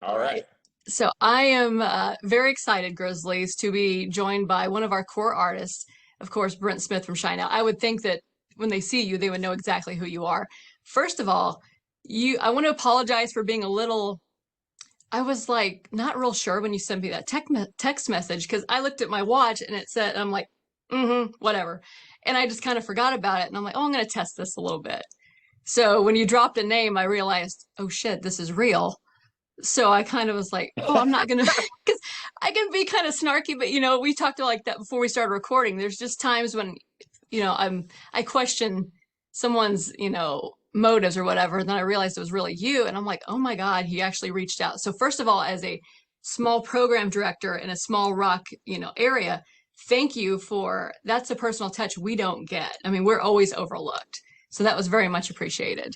All All right. right. So I am very excited, Grizzlies, to be joined by one of our core artists, of course, Brent Smith from Shinedown. I would think that when they see you, they would know exactly who you are. First of all, I want to apologize for being a little, I was like not real sure when you sent me that text message because I looked at my watch and it said, I'm like, whatever. And I just kind of forgot about it. And I'm like, oh, I'm going to test this a little bit. So when you dropped a name, I realized, oh shit, this is real. So I kind of was like, oh, I'm not gonna, because I can be kind of snarky, but we talked like that before we started recording. There's just times when, I question someone's, motives or whatever, and then I realized it was really you, and I'm like, oh my God, he actually reached out. So first of all, as a small program director in a small rock, area, thank you for that's a personal touch we don't get. I mean, we're always overlooked. So that was very much appreciated.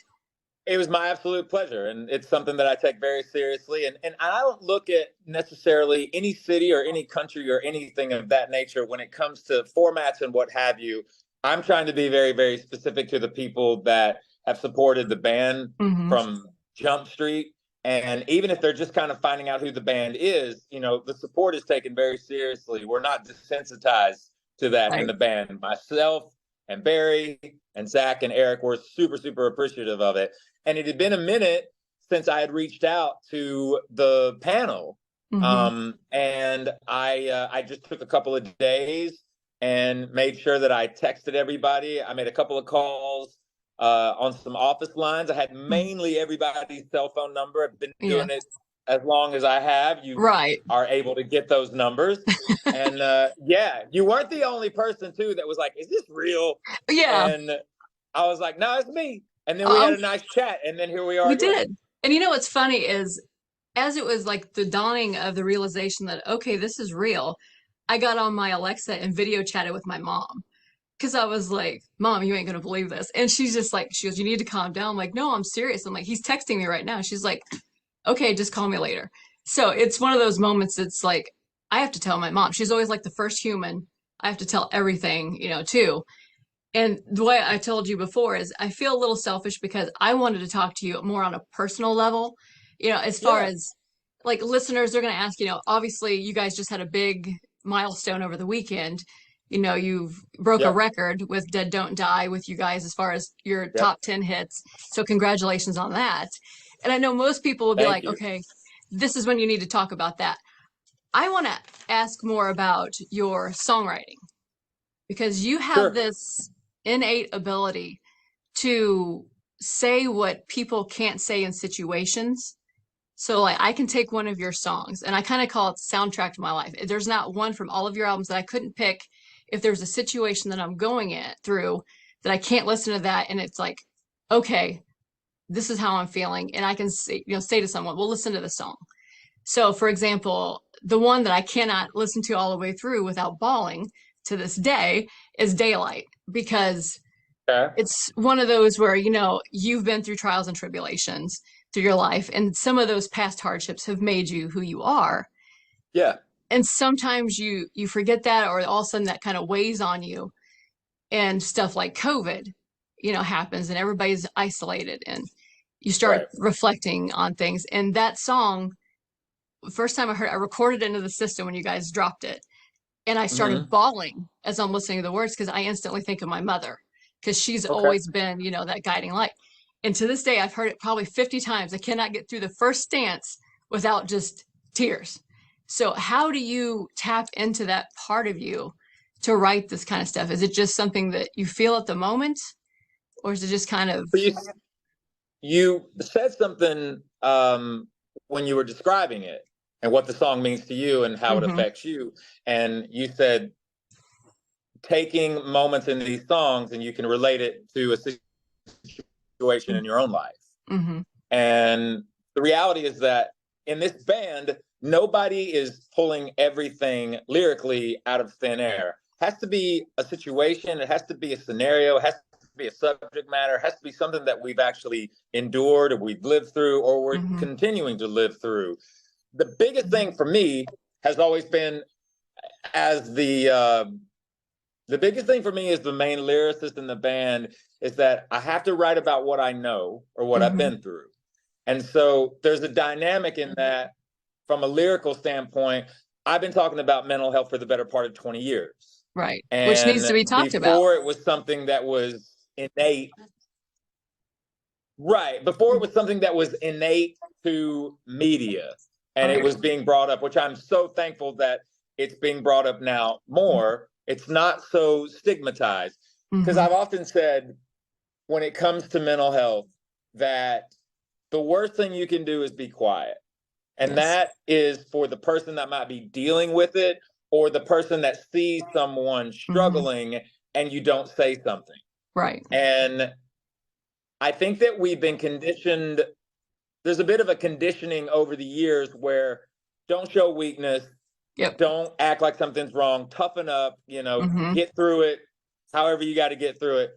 It was my absolute pleasure. And it's something that I take very seriously. And I don't look at necessarily any city or any country or anything of that nature when it comes to formats and what have you. I'm trying to be very, very specific to the people that have supported the band Hmm. from Jump Street. And even if they're just kind of finding out who the band is, the support is taken very seriously. We're not desensitized to that in Right. the band. Myself and Barry and Zach and Eric were super, super appreciative of it. And it had been a minute since I had reached out to the panel. Hmm. And I just took a couple of days and made sure that I texted everybody. I made a couple of calls on some office lines. I had mainly everybody's cell phone number. I've been Yeah. doing it as long as I have. You Right. are able to get those numbers. And yeah, you weren't the only person too that was like, "Is this real?" Yeah. And I was like, "No, it's me." And then we had Um, a nice chat, and then here we are we again. did. And you know what's funny is as it was like the dawning of the realization that, okay, this is real, I got on my Alexa and video chatted with my mom. Because I was like, Mom, you ain't gonna believe this. And she's just like, she goes, you need to calm down. I'm like, no, I'm serious. I'm like, he's texting me right now. She's like, okay, just call me later. So it's one of those moments. It's like, I have to tell my mom. She's always like the first human. I have to tell everything, too. And the way I told you before is I feel a little selfish because I wanted to talk to you more on a personal level, as far Yeah, as like listeners, they're going to ask, obviously you guys just had a big milestone over the weekend. You've broke a yep, record with Dead Don't Die with you guys as far as your yep. top 10 hits. So congratulations on that. And I know most people will be Thank like, you. okay, this is when you need to talk about that. I want to ask more about your songwriting because you have Sure. this innate ability to say what people can't say in situations. So like I can take one of your songs and I kind of call it soundtrack to my life. There's not one from all of your albums that I couldn't pick if there's a situation that I'm going it through that I can't listen to that and it's like, okay, this is how I'm feeling and I can say to someone, well, listen to the song. So for example, the one that I cannot listen to all the way through without bawling to this day is Daylight because Okay. it's one of those where you've been through trials and tribulations through your life and some of those past hardships have made you who you are, Yeah. and sometimes you forget that or all of a sudden that kind of weighs on you and stuff like COVID happens and everybody's isolated and you start Right. reflecting on things. And that song, first time I heard it, I recorded it into the system when you guys dropped it, and I started Hmm. bawling as I'm listening to the words because I instantly think of my mother because she's Okay. always been, that guiding light. And to this day, I've heard it probably 50 times. I cannot get through the first stance without just tears. So, how do you tap into that part of you to write this kind of stuff? Is it just something that you feel at the moment, or is it just kind of, But you said something when you were describing it and what the song means to you and how it mm-hmm, affects you. And you said taking moments in these songs and you can relate it to a situation in your own life. mm-hmm, And the reality is that in this band, nobody is pulling everything lyrically out of thin air. It has to be a situation, it has to be a scenario, it has to be a subject matter, it has to be something that we've actually endured or we've lived through or we're mm-hmm, continuing to live through. The biggest thing for me has always been as the biggest thing for me as the main lyricist in the band is that I have to write about what I know or what I've mm-hmm, been through. And so there's a dynamic in that from a lyrical standpoint. I've been talking about mental health for the better part of 20 years. Right. Which needs to And be talked about. before it was something that was innate. Right. Before it was something that was innate to media and it Right. was being brought up, which I'm so thankful that it's being brought up now more. It's not so stigmatized. Because I've often said when it comes to mental health that the worst thing you can do is be quiet. And Yes. that is for the person that might be dealing with it or the person that sees someone struggling and you don't say something. Right. And I think that we've been conditioned. There's a bit of a conditioning over the years where don't show weakness, Yep. don't act like something's wrong, toughen up, get through it, however you got to get through it.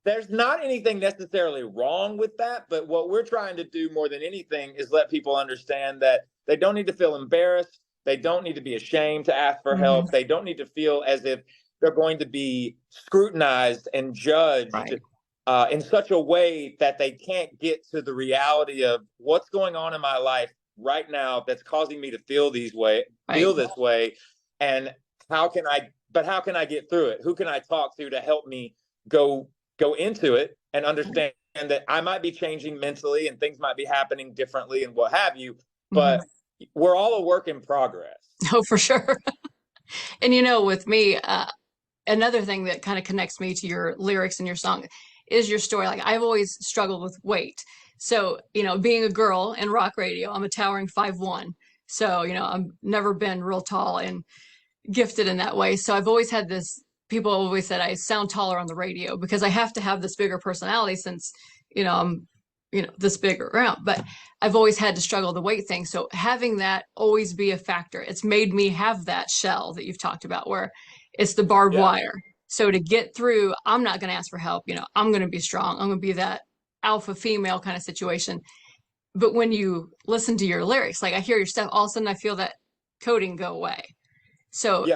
There's not anything necessarily wrong with that, but what we're trying to do more than anything is let people understand that they don't need to feel embarrassed. They don't need to be ashamed to ask for help. They don't need to feel as if they're going to be scrutinized and judged in such a way that they can't get to the reality of what's going on in my life right now that's causing me to feel this way, and how can I get through it? Who can I talk to help me go into it and understand that I might be changing mentally and things might be happening differently and what have you, but we're all a work in progress. Oh, for sure. And with me, another thing that kind of connects me to your lyrics and your song is your story. Like I've always struggled with weight. So, being a girl in rock radio, I'm a towering 5'1". So, I've never been real tall and gifted in that way. So I've always had this, people always said I sound taller on the radio because I have to have this bigger personality since, I'm, this big around. But I've always had to struggle the weight thing. So having that always be a factor, it's made me have that shell that you've talked about where it's the barbed wire. So to get through, I'm not going to ask for help. I'm going to be strong. I'm going to be that alpha female kind of situation. But when you listen to your lyrics, like I hear your stuff, all of a sudden I feel that coding go away. So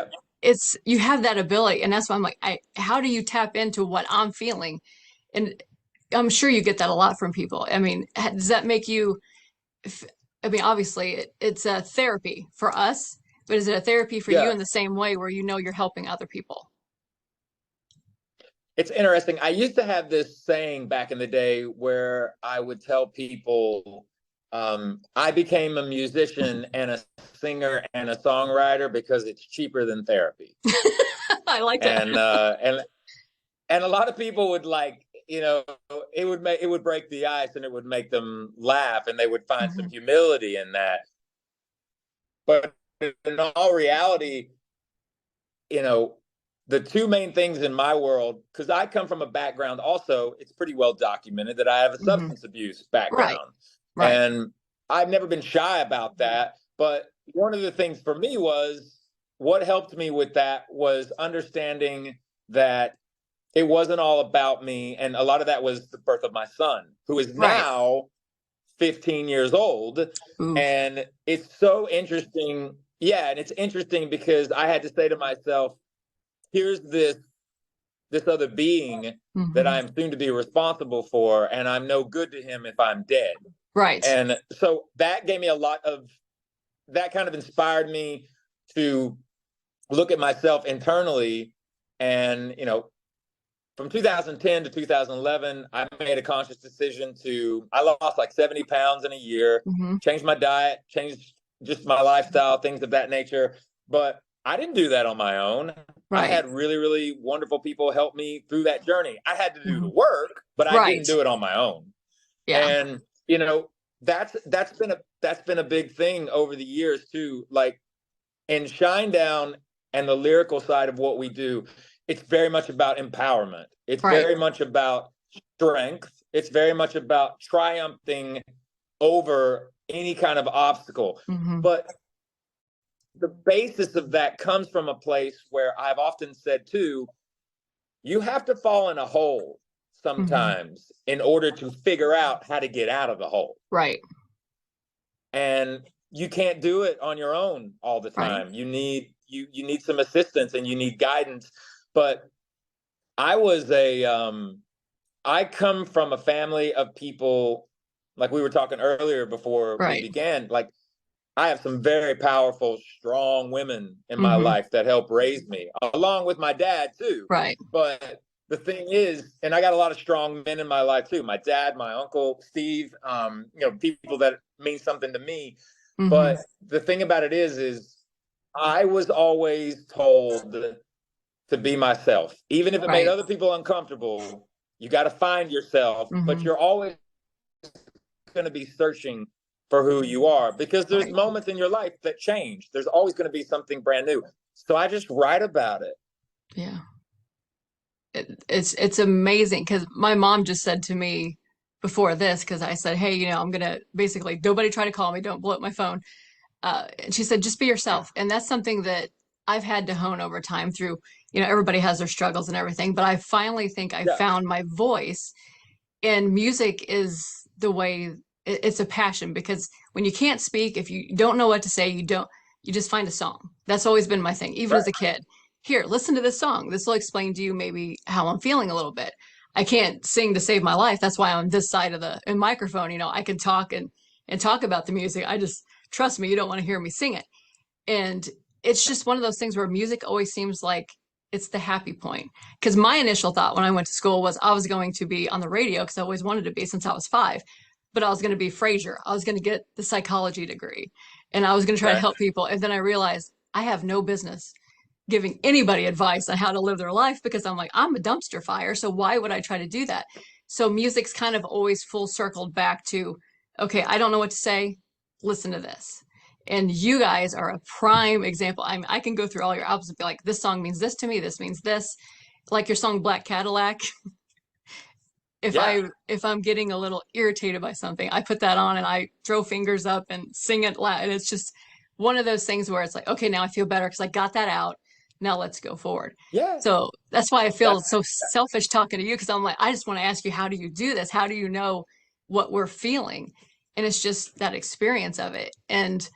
it's, you have that ability. And that's why I'm like, how do you tap into what I'm feeling? And I'm sure you get that a lot from people. I mean, does that make you, I mean, obviously it's a therapy for us, but is it a therapy for you in the same way where you're helping other people? It's interesting. I used to have this saying back in the day where I would tell people I became a musician and a singer and a songwriter because it's cheaper than therapy. I like that. And a lot of people would it would break the ice and it would make them laugh and they would find some humility in that. But in all reality, the two main things in my world, because I come from a background also, it's pretty well documented that I have a substance abuse background. Right. And I've never been shy about that. But one of the things for me was what helped me with that was understanding that it wasn't all about me. And a lot of that was the birth of my son, who is now 15 years old. Oof. And it's so interesting. Yeah. And it's interesting because I had to say to myself, here's this other being that I'm soon to be responsible for, and I'm no good to him if I'm dead. Right. And so that gave me that kind of inspired me to look at myself internally. And, from 2010 to 2011, I made a conscious decision I lost like 70 pounds in a year, changed my diet, changed just my lifestyle, things of that nature. But I didn't do that on my own. I had really, really wonderful people help me through that journey. I had to do the work, but I didn't do it on my own. Yeah. And that's been a big thing over the years too. Like in Shinedown and the lyrical side of what we do, it's very much about empowerment. It's very much about strength. It's very much about triumphing over any kind of obstacle. But the basis of that comes from a place where I've often said too, you have to fall in a hole sometimes in order to figure out how to get out of the hole. Right. And you can't do it on your own all the time. Right. You need some assistance and you need guidance. But I come from a family of people like we were talking earlier before we Right. began, like I have some very powerful, strong women in my Hmm. life that help raise me, along with my dad too. Right. But the thing is, and I got a lot of strong men in my life too. My dad, my uncle Steve, people that mean something to me. Hmm. But the thing about it is I was always told to be myself, even if it made Right. other people uncomfortable. You got to find yourself, but Hmm. you're always going to be searching for who you are because there's Right. moments in your life that change. There's always going to be something brand new. So I just write about it. Yeah. It's amazing because my mom just said to me before this, because I said, hey, I'm gonna basically nobody try to call me, don't blow up my phone. And she said, just be yourself. And that's something that I've had to hone over time through, everybody has their struggles and everything, but I finally think I Yeah. found my voice. And music is the way it's a passion because when you can't speak, if you don't know what to say, you just find a song. That's always been my thing, even Right. as a kid. Here, listen to this song. This will explain to you maybe how I'm feeling a little bit. I can't sing to save my life. That's why I'm on this side of the microphone. I can talk and talk about the music. I just trust me, you don't want to hear me sing it. And it's just one of those things where music always seems like it's the happy point. Because my initial thought when I went to school was I was going to be on the radio because I always wanted to be since I was 5. But I was going to be Frasier. I was going to get the psychology degree and I was going to try to Okay. help people. And then I realized I have no business giving anybody advice on how to live their life because I'm like, I'm a dumpster fire. So why would I try to do that? So music's kind of always full circled back to, okay, I don't know what to say. Listen to this. And you guys are a prime example. I can go through all your albums and be like, this song means this to me. This means this. Like your song Black Cadillac. If Yeah. I'm getting a little irritated by something, I put that on and I throw fingers up and sing it loud. And it's just one of those things where it's like, okay, now I feel better because I got that out. Now let's go forward. Yeah. So that's why I feel That's so selfish talking to you because I'm like, I just want to ask you, how do you do this? How do you know what we're feeling? And it's just that experience of it. And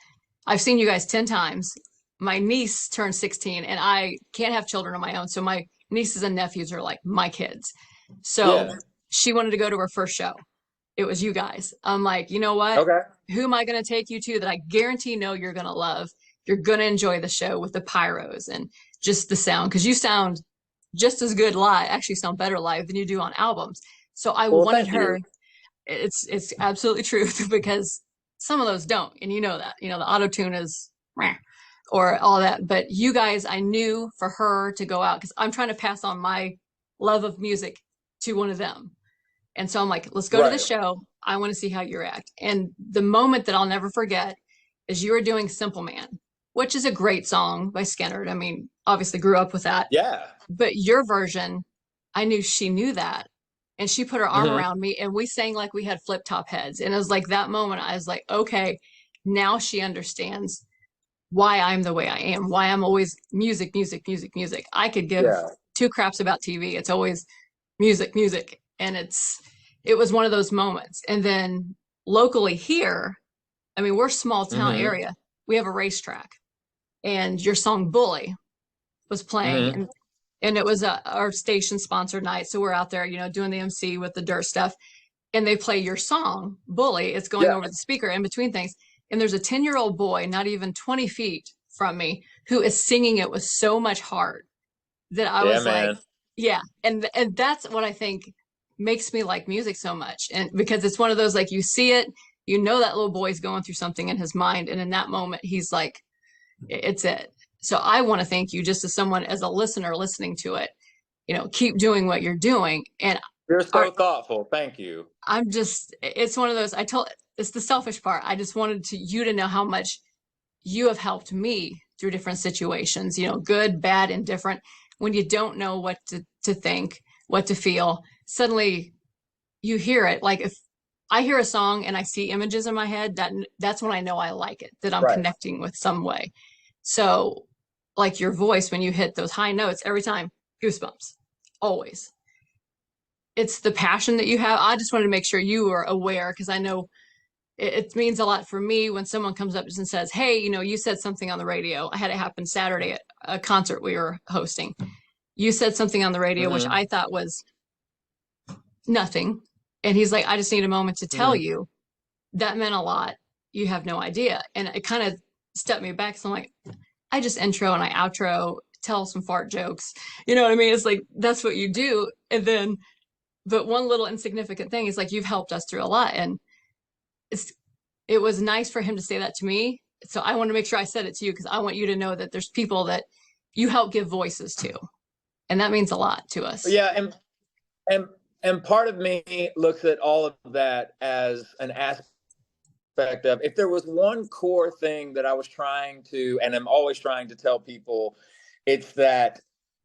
I've seen you guys 10 times. My niece turned 16 and I can't have children of my own. So my nieces and nephews are like my kids. So yeah. she wanted to go to her first show. It was you guys. I'm like, you know what? Okay. Who am I going to take you to that I guarantee know you're going to love? You're going to enjoy the show with the pyros and just the sound because you sound just as good live, actually sound better live than you do on albums. So I Well, wanted thank her. you. It's absolutely true because some of those don't, and you know that. The auto tune is meh, or all that. But you guys, I knew for her to go out because I'm trying to pass on my love of music to one of them. And so I'm like, let's go to the Right. show. I want to see how you react. And the moment that I'll never forget is you were doing Simple Man, which is a great song by Skinner. I mean, obviously grew up with that. Yeah. But your version, I knew she knew that. And she put her arm Hmm. around me and we sang like we had flip top heads. And it was like that moment, I was like, okay, now she understands why I'm the way I am, why I'm always music, music, music, music. I could give Yeah. two craps about TV. It's always music, music. And it was one of those moments. And then locally here, I mean, we're a small town Hmm. area. We have a racetrack. And your song Bully was playing Hmm. and it was our station sponsored night. So we're out there, doing the MC with the dirt stuff. And they play your song, Bully. It's going Yeah. over the speaker in between things. And there's a 10-year-old boy, not even 20 feet from me, who is singing it with so much heart that I Yeah, was like, man. yeah. And that's what I think makes me like music so much. And because it's one of those, like, you see it, that little boy's going through something in his mind. And in that moment, he's like, it's it. So I want to thank you just as someone, as a listener listening to it, keep doing what you're doing. And You're our, so thoughtful. Thank you. it's one of those, it's the selfish part. I just wanted you to know how much you have helped me through different situations, good, bad, indifferent. When you don't know what to think, what to feel, suddenly you hear it. Like if I hear a song and I see images in my head, that's when I know I like it, that I'm Right. connecting with some way. So like your voice, when you hit those high notes every time, goosebumps, always. It's the passion that you have. I just wanted to make sure you were aware because I know it means a lot for me when someone comes up and says, hey, you said something on the radio. I had it happen Saturday at a concert we were hosting. You said something on the radio, which Hmm. I thought was nothing. And he's like, I just need a moment to tell Hmm. you that meant a lot. You have no idea. And it kind of stepped me back. So I'm like, I just intro and I outro, tell some fart jokes. You know what I mean? It's like, that's what you do. And then, but one little insignificant thing is like, you've helped us through a lot. And it's, it was nice for him to say that to me. So I want to make sure I said it to you because I want you to know that there's people that you help give voices to. And that means a lot to us. Yeah, and and part of me looks at all of that as an aspect of, if there was one core thing that I was trying to, and I'm always trying to tell people, it's that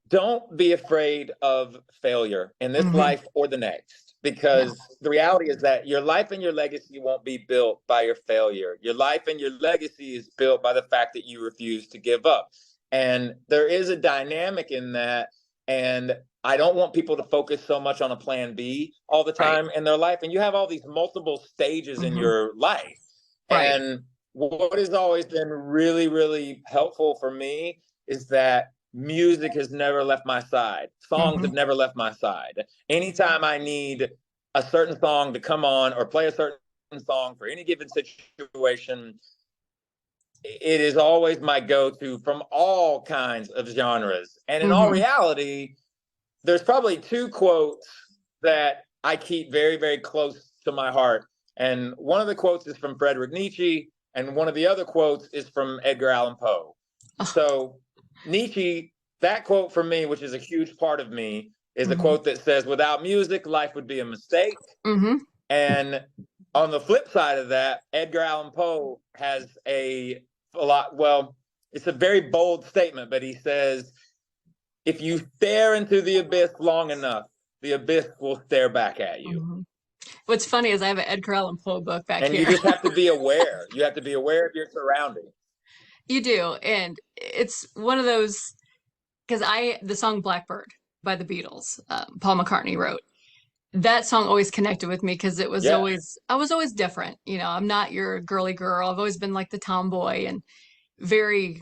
don't be afraid of failure in this Mm-hmm. life or the next, Yeah. because the reality is that your life and your legacy won't be built by your failure. Your life and your legacy is built by the fact that you refuse to give up. And there is a dynamic in that. And I don't want people to focus so much on a plan B all the Right. time in their life. And you have all these multiple stages in Mm-hmm. your life. Right. And what has always been really, really helpful for me is that music has never left my side. Songs Mm-hmm. have never left my side. Anytime I need a certain song to come on or play a certain song for any given situation, it is always my go-to from all kinds of genres. And in all Mm-hmm. reality, there's probably two quotes that I keep very, very close to my heart. And one of the quotes is from Friedrich Nietzsche, and one of the other quotes is from Edgar Allan Poe. Oh, So Nietzsche, that quote for me, which is a huge part of me, is a mm-hmm. quote that says, "Without music, life would be a mistake." Mm-hmm. And on the flip side of that, Edgar Allan Poe has a lot, well, it's a very bold statement, but he says, if you stare into the abyss long enough, the abyss will stare back at you. Mm-hmm. What's funny is I have an Edgar Allan Poe book back And you here. just have to be aware. You have to be aware of your surroundings. You do. And it's one of those because the song Blackbird by the Beatles, Paul McCartney wrote. That song always connected with me because Yeah. I was always different. You know, I'm not your girly girl. I've always been like the tomboy and very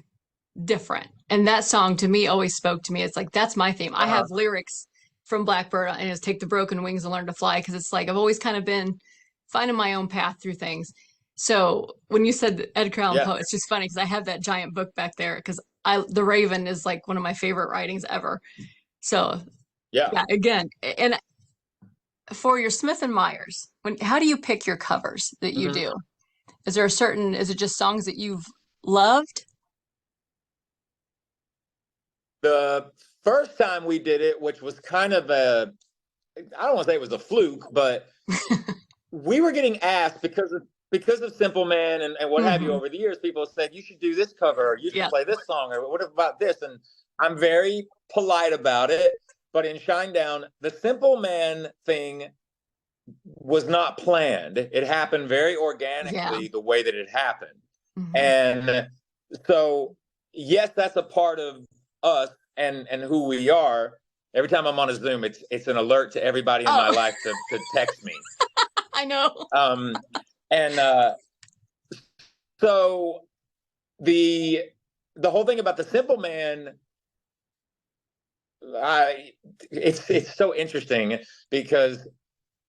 different. And that song to me always spoke to me. It's like, that's my theme. I have Uh-huh. lyrics from Blackbird and it's take the broken wings and learn to fly because it's like I've always kind of been finding my own path through things. So when you said Edgar Allan Yeah. Poe, it's just funny because I have that giant book back there because The Raven is like one of my favorite writings ever. So Yeah. yeah, again, and for your Smith and Myers, how do you pick your covers that you Mm-hmm. do? Is it just songs that you've loved? The first time we did it, which was kind of I don't want to say it was a fluke, but we were getting asked because of Simple Man and what have you Hmm. over the years. People said you should do this cover, or you should Yeah. play this song, or what about this? And I'm very polite about it. But in Shinedown, the Simple Man thing was not planned. It happened very Yeah. organically the way that it happened. Hmm. And so, yes, that's a part of us and who we are. Every time I'm on a Zoom, it's an alert to everybody in my Oh, life to text me. I know. Um, and so the the whole thing about the Simple Man, I it's so interesting because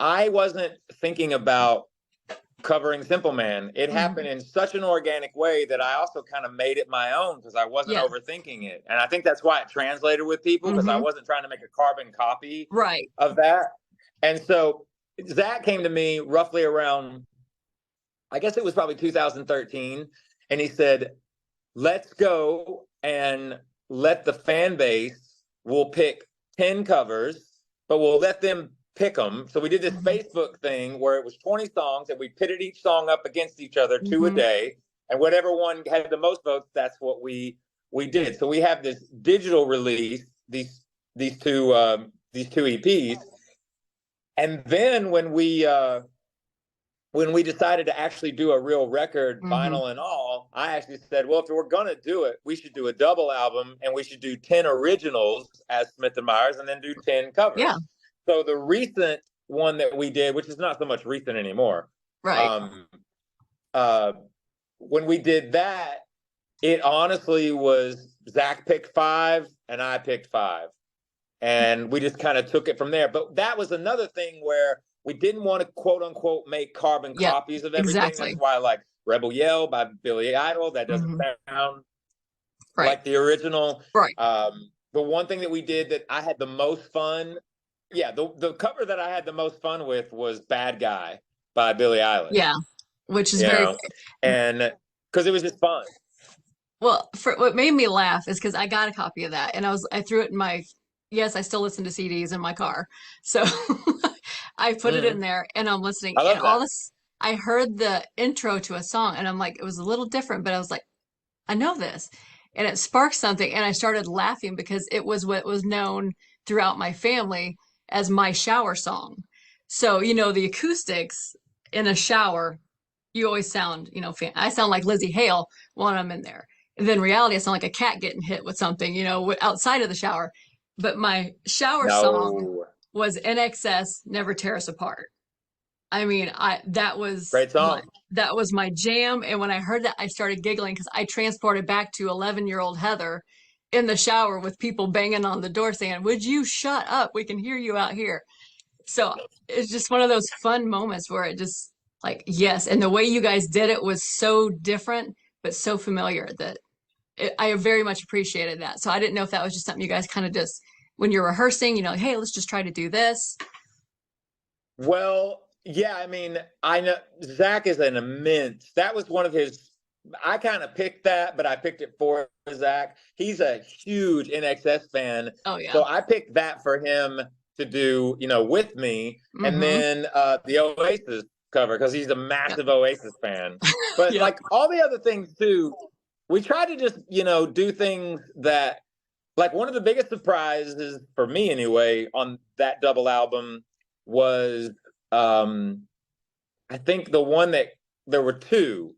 I wasn't thinking about covering Simple Man. It happened Hmm. in such an organic way that I also kind of made it my own because I wasn't Yeah. overthinking it. And I think that's why it translated with people, because I Hmm. wasn't trying to make a carbon copy Right. of that. And so Zach came to me roughly around, I guess it was probably 2013. And he said, let's go and let the fan base, we'll pick 10 covers, but we'll let them pick them. So we did this Hmm. Facebook thing where it was 20 songs and we pitted each song up against each other, two a Hmm. day, and whatever one had the most votes, that's what we did. So we have this digital release, these two EPs, and then when we decided to actually do a real record, Hmm. vinyl and all, I actually said, well, if we're going to do it, we should do a double album and we should do 10 originals as Smith and Myers and then do 10 Yeah. covers. So the recent one that we did, which is not so much recent anymore, Right. um, uh, when we did that, it honestly was Zach picked five and I picked five. And we just kind of took it from there. But that was another thing where we didn't want to quote unquote make carbon Yep, copies of everything. exactly. That's why like Rebel Yell by Billy Idol, that doesn't sound Right. like the original. Right. The one thing that we did that I had the most fun, the cover that I had the most fun with was Bad Guy by Billie Eilish. Yeah, which is You very know, and because it was just fun. well. For what made me laugh is because I got a copy of that, and I threw it in my. Yes, I still listen to CDs in my car, so I put it in there, and I'm listening, I and love all that. this. I heard the intro to a song, and I'm like, it was a little different, but I was like, I know this. And it sparked something. And I started laughing because it was what was known throughout my family as my shower song. So, the acoustics in a shower, you always sound, I sound like Lizzie Hale when I'm in there. And then in reality, I sound like a cat getting hit with something, outside of the shower. But my shower song No, was In Excess, Never Tear Us Apart. I mean, great song. that was my jam. And when I heard that, I started giggling because I transported back to 11-year-old Heather in the shower with people banging on the door saying, "Would you shut up? We can hear you out here." So it's just one of those fun moments where it just like, yes. And the way you guys did it was so different, but so familiar that I very much appreciated that. So I didn't know if that was just something you guys kind of just, when you're rehearsing, like, hey, let's just try to do this. Well, yeah, I mean, I know Zach is an immense. That was one of his. I kind of picked that, but I picked it for Zach. He's a huge NXS fan, Oh, yeah. so I picked that for him to do, with me, and then the Oasis cover because he's a massive Oasis fan. But Yep. like all the other things too, we try to just, do things that, like one of the biggest surprises for me anyway on that double album was I think the one that there were two.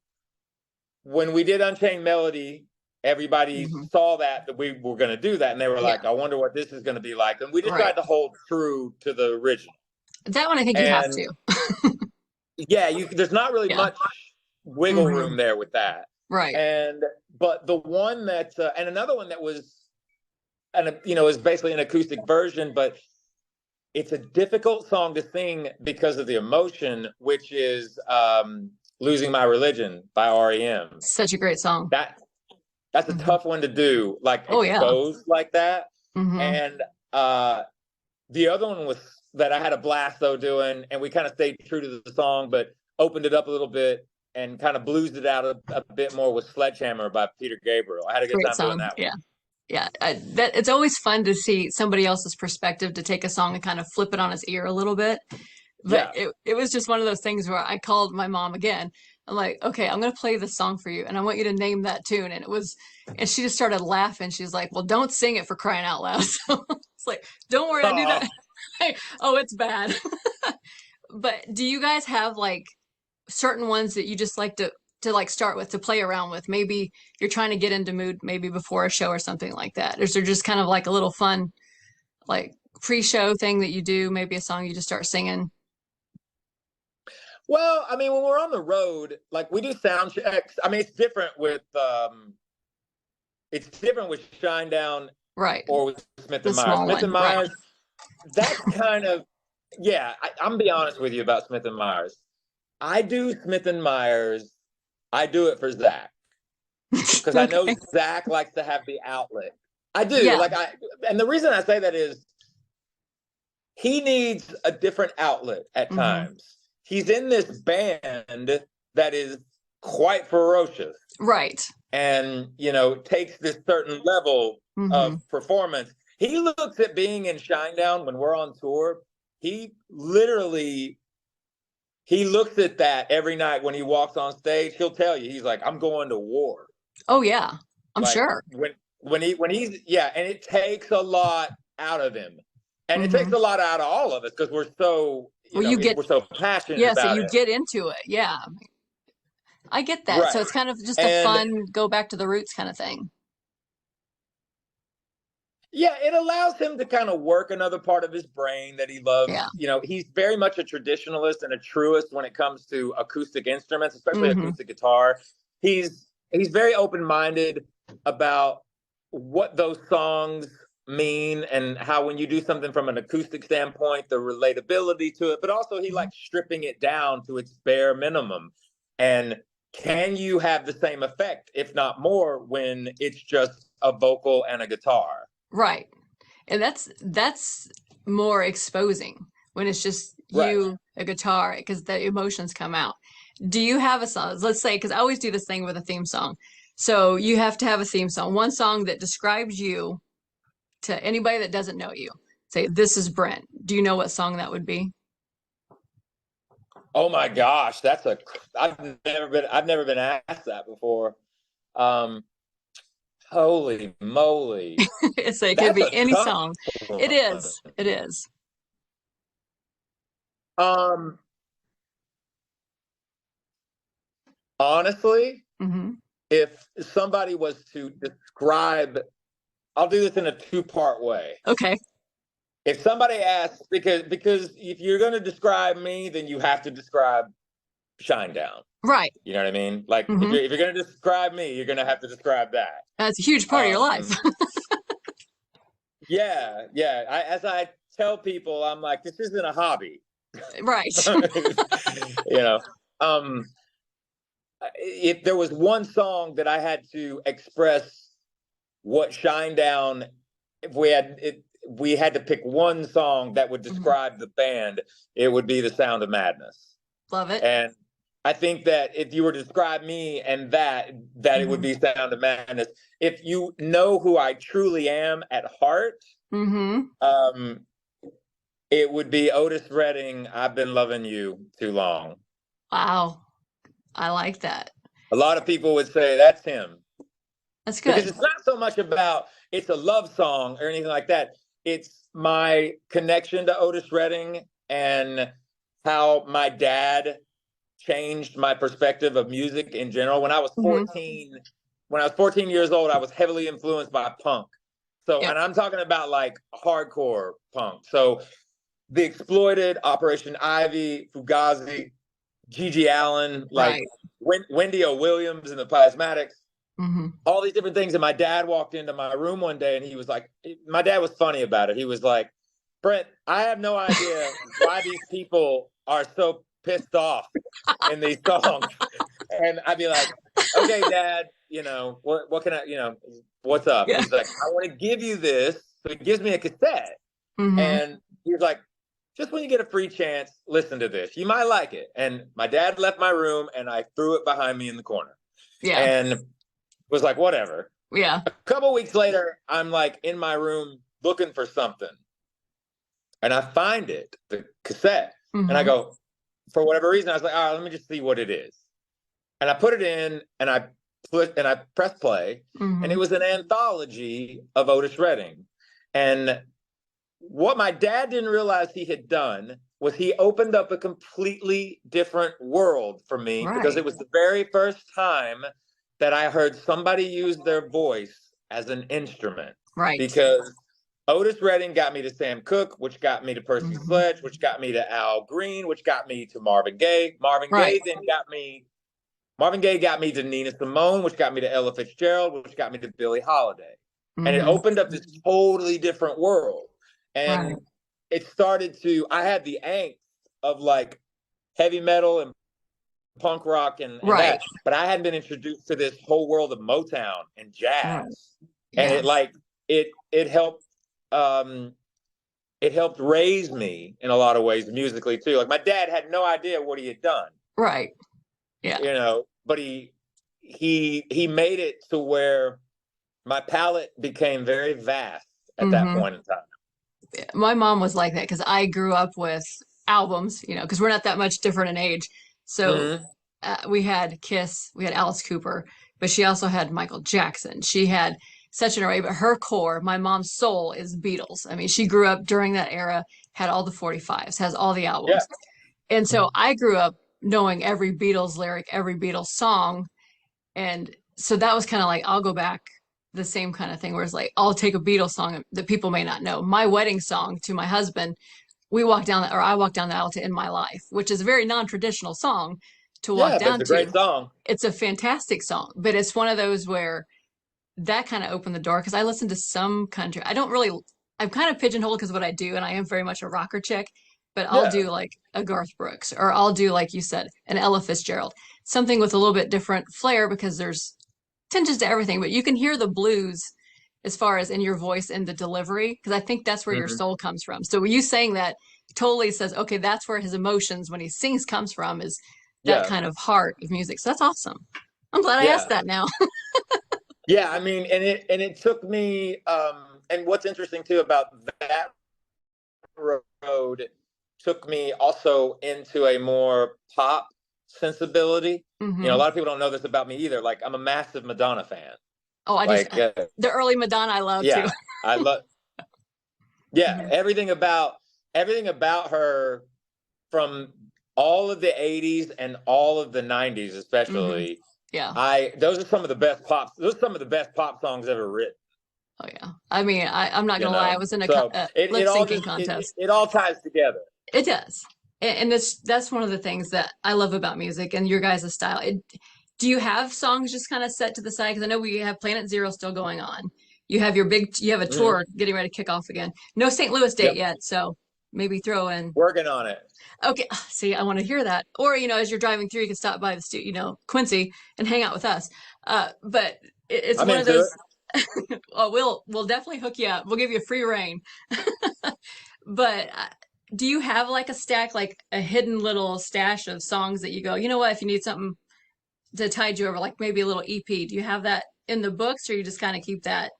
When we did Unchained Melody, everybody saw that we were going to do that, and they were like, I wonder what this is going to be like. And we just tried to hold true to the original. That one I think you have to. Yeah, there's not really much wiggle room there with that. Right. But the one that, and another one that was, and is basically an acoustic version, but it's a difficult song to sing because of the emotion, which is Losing My Religion by REM. Such a great song. That's a tough one to do, like exposed like that. And the other one was that I had a blast though doing, and we kind of stayed true to the song, but opened it up a little bit and kind of bluesed it out a bit more with Sledgehammer by Peter Gabriel. I had a good time doing that one. Yeah, that it's always fun to see somebody else's perspective, to take a song and kind of flip it on its ear a little bit. But it was just one of those things where I called my mom again. I'm like, okay, I'm going to play this song for you, and I want you to name that tune. And she just started laughing. She's like, well, don't sing it, for crying out loud. So it's like, don't worry, I do that. Oh, it's bad. But do you guys have like certain ones that you just like to like start with, to play around with? Maybe you're trying to get into mood maybe before a show or something like that. Is there just kind of like a little fun like pre-show thing that you do, maybe a song you just start singing? Well, I mean, when we're on the road, like we do sound checks. I mean, it's different with Shinedown, right, or with Smith the and Myers. Smith and Myers, right. That's kind of I'm gonna be honest with you about Smith and Myers. I do Smith and Myers. I do it for Zach because I know Zach likes to have the outlet. I do. Yeah. And the reason I say that is he needs a different outlet at times. He's in this band that is quite ferocious. Right. And, takes this certain level of performance. He looks at being in Shinedown when we're on tour. He looks at that every night when he walks on stage. He'll tell you, he's like, I'm going to war. Oh, yeah, I'm sure. When he's, and it takes a lot out of him. And it takes a lot out of all of us because we're so, we're so passionate about it. Yeah, so you get into it. Yeah. I get that. Right. So it's kind of just a fun, go back to the roots kind of thing. Yeah, it allows him to kind of work another part of his brain that he loves. Yeah. He's very much a traditionalist and a truist when it comes to acoustic instruments, especially acoustic guitar. He's very open-minded about what those songs mean, and how when you do something from an acoustic standpoint, the relatability to it, but also he likes stripping it down to its bare minimum. And can you have the same effect, if not more, when it's just a vocal and a guitar? Right. And that's more exposing when it's just Right. you, a guitar, because the emotions come out. Do you have a song? Let's say, because I always do this thing with a theme song. So you have to have a theme song, one song that describes you to anybody that doesn't know you. Say, this is Brent. Do you know what song that would be? Oh my gosh, that's a I've never been asked that before. Um, Holy moly. It's like, it could That's be a any tough song. It one. is. It is. Um, Honestly, Hmm. if somebody was to describe, I'll do this in a two-part way. Okay. If somebody asks, because if you're going to describe me, then you have to describe Shinedown. Right. You know what I mean? Like Hmm. if you're going to describe me, you're going to have to describe that. That's a huge part of your life. Um, yeah, yeah. As I tell people, I'm like, this isn't a hobby. Right. You know, um, if there was one song that I had to express what Shinedown, if we had to pick one song that would Mhm. describe the band, it would be The Sound of Madness. Love it. And I think that if you were to describe me and that it would Hmm. be Sound of Madness. If you know who I truly am at heart, Hmm. um, it would be Otis Redding. I've been loving you too long. Wow. I like that. A lot of people would say that's him That's because good. it's not so much about it's a love song or anything like that. It's my connection to Otis Redding and how my dad changed my perspective of music in general. Hmm. When I was 14 years old, I was heavily influenced by punk. So, Yep. and I'm talking about like hardcore punk. So, The Exploited, Operation Ivy, Fugazi, Gigi Allen, like Right. Wendy O. Williams and the Plasmatics, Hmm. all these different things. And my dad walked into my room one day and he was like, my dad was funny about it. He was like, Brent, I have no idea why these people are so pissed off in these songs. And I'd be like, okay, Dad, what can I, what's up? And Yeah. he's like, I want to give you this. So he gives me a cassette. Hmm. And he's like, just when you get a free chance, listen to this. You might like it. And my dad left my room and I threw it behind me in the corner Yeah. and was like, whatever. Yeah. A couple weeks later, I'm like in my room looking for something. And I find it, the cassette. And I Hmm. go, for whatever reason, I was like, all right, let me just see what it is. And I put it in and I pressed play. And it Hmm. was an anthology of Otis Redding. And what my dad didn't realize he had done was he opened up a completely different world for me because Right. it was the very first time that I heard somebody use their voice as an instrument. Right. Because Otis Redding got me to Sam Cooke, which got me to Percy Hmm. Sledge, which got me to Al Green, which got me to Marvin Gaye. Right. Marvin Gaye got me to Nina Simone, which got me to Ella Fitzgerald, which got me to Billie Holiday. And it Hmm. opened up this totally different world. Right. And I had the angst of like heavy metal and punk rock and Right. that, but I hadn't been introduced to this whole world of Motown and Right. jazz. And Yeah. it helped, it helped raise me in a lot of ways musically too. Like my dad had no idea what he had done, Right. Yeah. but he made it to where my palette became very vast at that Hmm. point in time. My mom was like that because I grew up with albums, because we're not that much different in age. So Mm-hmm. we had Kiss, we had Alice Cooper, but she also had Michael Jackson. She had such an array, but her core, my mom's soul, is Beatles. I mean, she grew up during that era, had all the 45s, has all the Yeah. albums. And so I grew up knowing every Beatles lyric, every Beatles song. And so that was kind of like, I'll go back the same kind of thing where it's like, I'll take a Beatles song that people may not know. My wedding song to my husband, I walked down the aisle to In My Life, which is a very non-traditional song to walk Yeah, but it's down a to. great song. It's a fantastic song, but it's one of those where that kind of opened the door because I listen to some country. I don't really, I'm kind of pigeonholed because of what I do, and I am very much a rocker chick, but I'll Yeah. do like a Garth Brooks, or I'll do, like you said, an Ella Fitzgerald, something with a little bit different flair because there's tinges to everything, but you can hear the blues as far as in your voice and the delivery, because I think that's where your Hmm. soul comes from. So you saying that totally says, okay, that's where his emotions when he sings comes from, is that Yeah. kind of heart of music. So that's awesome. I'm glad I asked Yeah. that now. Yeah. I mean, and it took me, and what's interesting too about that road took me also into a more pop sensibility. A Hmm. lot of people don't know this about me either. Like, I'm a massive Madonna fan. Oh, Like, the early Madonna I love too. yeah, I love, yeah, Hmm. everything about her, from all of the 80s and all of the 90s Hmm. especially. Yeah. I those are some of the best pop those are some of the best pop songs ever written. Oh yeah. I mean, I'm not gonna lie. I was in So a it lip all syncing just it, contest. it all ties together. It does. And that's one of the things that I love about music and your guys' style. Do you have songs just kind of set to the side? Because I know we have Planet Zero still going on. You have a Hmm. tour getting ready to kick off again. No St. Louis date Yep, yet, so maybe throw in. working on it. Okay, see, I want to hear that. Or, as you're driving through, you can stop by the studio, Quincy, and hang out with us. But it's I'm one of into it. those. Oh, we'll definitely hook you up. We'll give you free reign. But do you have like a stack, like a hidden little stash of songs that you go, you know what, if you need something to tide you over, like maybe a little EP, do you have that in the books, or you just kind of keep that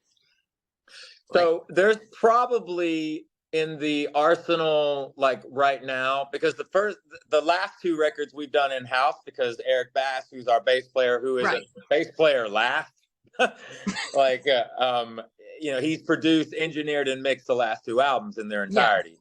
like, So there's probably in the arsenal, like right now, because the last two records we've done in house, because Eric Bass, who's our bass player, who is a right? bass player, laughed. like he's produced, engineered, and mixed the last two albums in their Yeah. entirety.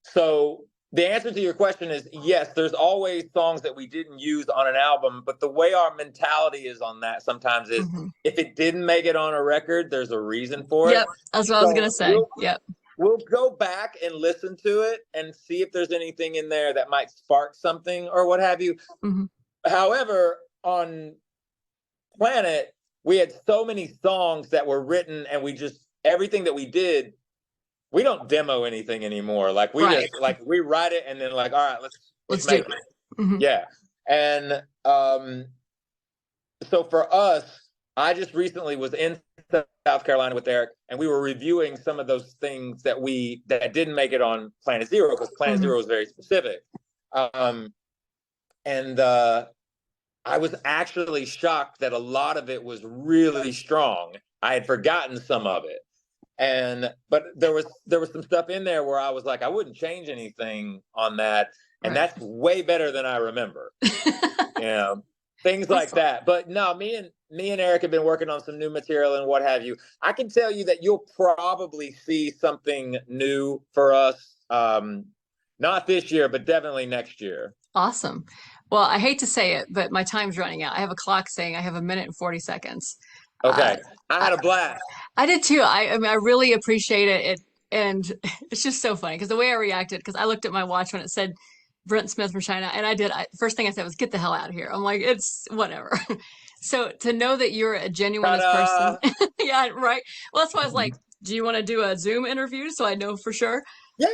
So the answer to your question is yes, there's always songs that we didn't use on an album, but the way our mentality is on that sometimes is, Hmm. if it didn't make it on a record, there's a reason for it. Yep. That's what I was gonna So say. Yep. we'll go back and listen to it and see if there's anything in there that might spark something or what have you. Hmm. However, on Planet, we had so many songs that were written, and we just, everything that we did, we don't demo anything anymore. Like, we Right. just, like, we write it and then, like, all right, let's Let's do make it. it. Hmm. Yeah. And so for us, I just recently was in South Carolina with Eric, and we were reviewing some of those things that didn't make it on Planet Zero, because Planet Hmm. Zero was very specific. Um, and I was actually shocked that a lot of it was really strong. I had forgotten some of it, but there was some stuff in there where I was like, I wouldn't change anything on that, and Right. that's way better than I remember. You know, things like Awesome. that. But no, me and Eric have been working on some new material and what have you. I can tell you that you'll probably see something new for us. Not this year, but definitely next year. Awesome. Well, I hate to say it, but my time's running out. I have a clock saying I have a minute and 40 seconds. Uh, Okay, I I, had a blast. I did too. I mean, I really appreciate it. And it's just so funny because the way I reacted, because I looked at my watch when it said Brent Smith from China, and first thing I said was, "Get the hell out of here." I'm like, it's whatever. So to know that you're a genuineness person, Ta-da! yeah, right. Well, that's why I was like, "Do you want to do a Zoom interview so I know for sure?" Yeah,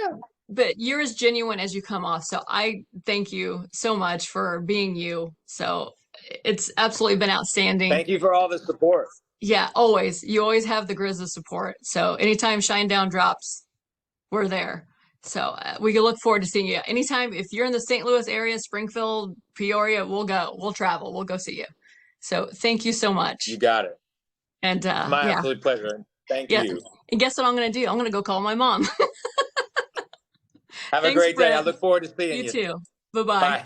But you're as genuine as you come off. So I thank you so much for being you. So it's absolutely been outstanding. thank you for all the support. Yeah, always. You always have the Grizz support. So anytime Shinedown drops, we're there. So we can look forward to seeing you. Anytime, if you're in the St. Louis area, Springfield, Peoria, we'll go. We'll travel. We'll go see you. So thank you so You much. got it. And It's my yeah, absolute pleasure. Thank yeah. you. And guess what I'm going to do? I'm going to go call my mom. Have a Thanks, great day. I Brent. look forward to seeing You you. too. Bye bye. Bye.